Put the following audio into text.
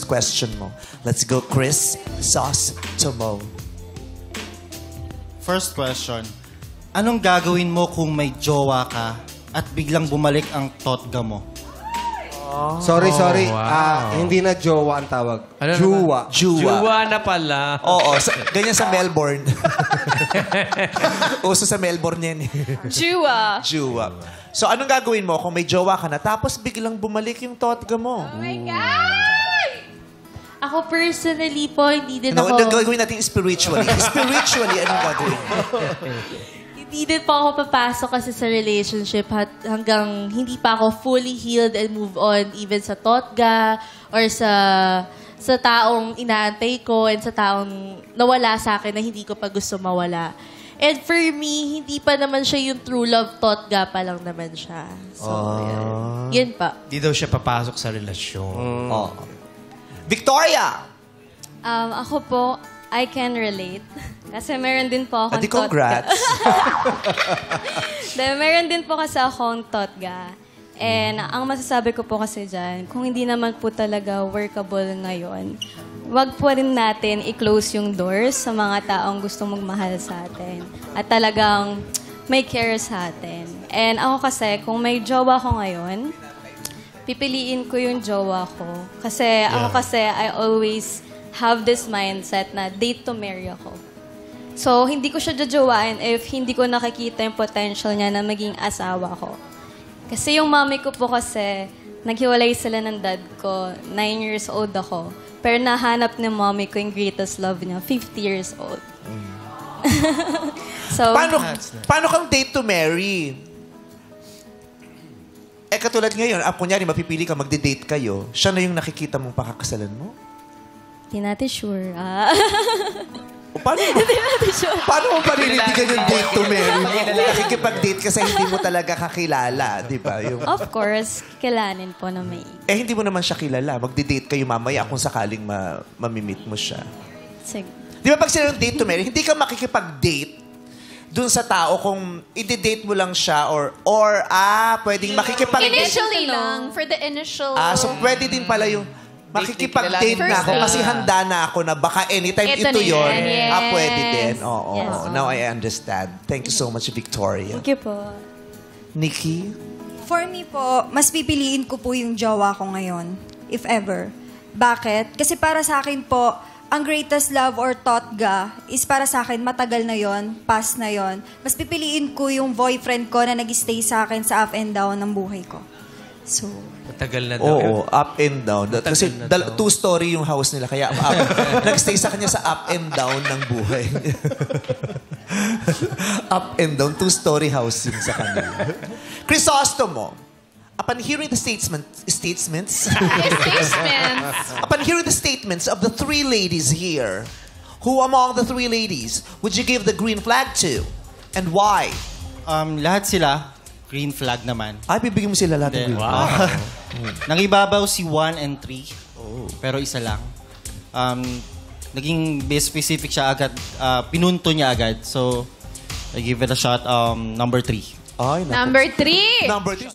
first question mo. Let's go, Chris, Sauce, Tomo. First question. Anong gagawin mo kung may jowa ka at biglang bumalik ang totga mo? Sorry. Wow. Hindi na jowa ang tawag. Ano Juwa. Juwa na pala. Oo, ganyan sa Melbourne. Uso sa Melbourne yan eh. Jua. Juwa. So, anong gagawin mo kung may jowa ka na tapos biglang bumalik yung totga mo? Oh my God! Ako personally po, hindi din No, ako... gagawin natin spiritually. Spiritually, anong gagawin mo? Hindi din po ako papasok kasi sa relationship hanggang hindi pa ako fully healed and move on even sa totga or sa taong inaantay ko and sa taong nawala sa akin na hindi ko pa gusto mawala. And for me, hindi pa naman siya yung true love, totga pa lang naman siya. So, yun pa. Di daw siya papasok sa relasyon. Oh. Victoria! Ako po, I can relate. Kasi meron din po akong Adi, congrats. Meron din po kasi akong totga. And ang masasabi ko po kasi dyan, kung hindi naman po talaga workable ngayon, wag po rin natin i-close yung doors sa mga taong gustong magmahal sa atin. At talagang may care sa atin. And ako kasi, kung may jowa ko ngayon, pipiliin ko yung jowa ko. Kasi ako kasi, I always have this mindset na date to marry ako. So, hindi ko siya jajowain if hindi ko nakikita yung potential niya na maging asawa ko. Kasi yung mami ko po kasi, naghiwalay sila ng dad ko, 9 years old ako. Pero nahanap ni mami ko yung greatest love niya, 50 years old. So, Paano kang date to marry? Katulad ngayon, kunyari, mapipili ka, magde-date kayo, siya na yung nakikita mong pakakasalan mo? di natin sure. Paano mo paninindigan yung date to marry mo? Nakikipag-date ka sa hindi mo talaga kakilala, di ba? Of course, kailanin po na may... Hindi mo naman siya kilala. Magde-date kayo mamaya kung sakaling mamimit mo siya. Sige. Di ba pag sinabing date to marry, hindi ka makikipag-date dun sa tao kung i-date mo lang siya or pwedeng makikipag-date. Initially lang, for the initial... So pwede din pala yung makikipag-date na ako kasi handa na ako na baka anytime ito yun. Yes. Pwede din. Oo. Yes. Now I understand. Thank you so much, Victoria. Thank you po. Nikki? For me po, mas pipiliin ko po yung jowa ko ngayon, if ever. Bakit? Kasi para sa akin po, ang greatest love or totga is para sa akin, matagal na yon, past na yon. Mas pipiliin ko yung boyfriend ko na nag-stay sa akin sa up and down ng buhay ko. So... Matagal na daw. Oo, up and down. Kasi two-story yung house nila. Kaya nag-stay sa kanya sa up and down ng buhay. Up and down, two-story house yun sa kanya. Crisostomo, upon hearing the upon hearing the statements of the three ladies here, who among the three ladies would you give the green flag to? And why? Lahat sila, green flag naman. Bibigyan mo sila lahat ng green flag. Nangibabaw si 1 and 3. Pero isa lang. Naging specific siya agad. Pinunto niya agad. So, I give it a shot. Number 3. Number 3. Number 3.